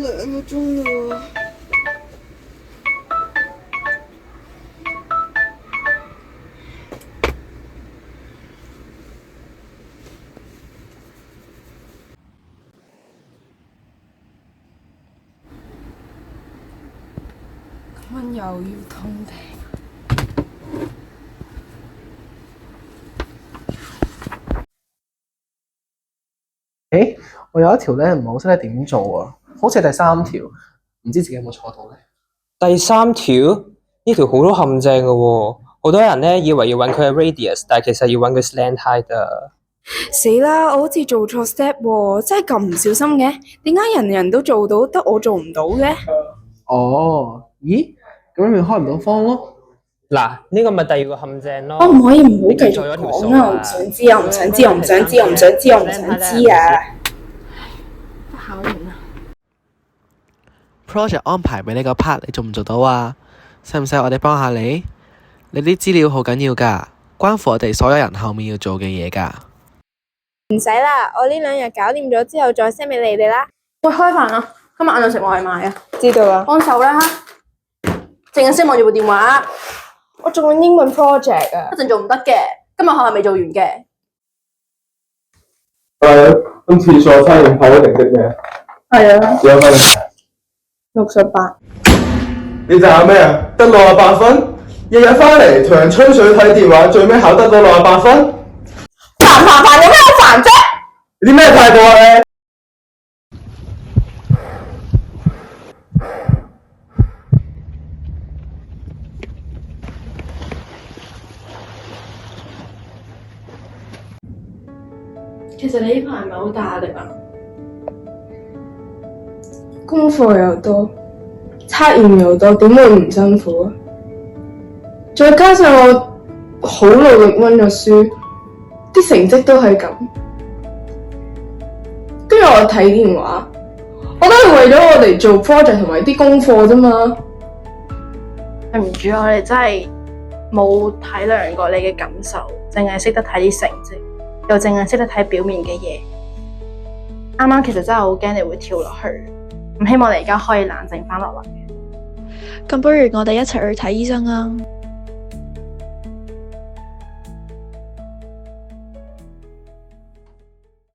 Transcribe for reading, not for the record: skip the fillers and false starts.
2個鐘啦。今晚又要通頂。我有一條咧唔係好識得點做啊，好似係第3條，唔知自己有冇錯到咧？第3條呢條好多陷阱嘅喎，好多人咧以為要揾佢嘅 radius，但係其實要揾佢 slant height 啊。死啦！我好似做錯 step 喎，真係咁唔小心嘅？點解人人都做到，得我做唔到嘅？哦，咦？咁咪開唔到方咯？嗱，呢個咪第2個陷阱咯。可唔可以唔好繼續你記錯咗條數講啊？我唔想知啊！我唔想知，我唔想知，我唔想知，我唔想知啊！考完啦。project 安排俾你個 part，你做唔做到啊？使唔使我哋幫下你？你啲資料好緊要㗎，關乎我哋所有人後面要做嘅嘢㗎。唔使啦，我呢2日搞掂咗之後再 send 俾你哋啦。喂，開飯啦！今日晏晝食外賣啊！知道啦。幫手啦！淨係識望住部電話，我做緊英文 project 啊。一陣做唔得嘅。今日學校未做完嘅。今次再測驗考咗成績未？係啊。幾多分啊68。你賺下咩啊？得68分？日日翻嚟同人吹水睇電話，最尾考得到68分？煩唔煩煩？有咩好煩啫？你啲咩態度啊你？其實你呢排係咪好大壓力啊？功課又多，測驗又多，點會唔辛苦啊？再加上我好努力溫咗書，啲成績都係咁。跟住我睇電話，我都係為咗我哋做 project 同埋啲功課啫嘛。對唔住，我哋真係冇體諒過你嘅感受，淨係識得睇啲成績，又淨係識得睇表面嘅嘢。啱啱其實真係好驚你會跳落去，唔希望你而家可以冷靜翻落嚟。咁不如我哋一齊去睇醫生啊！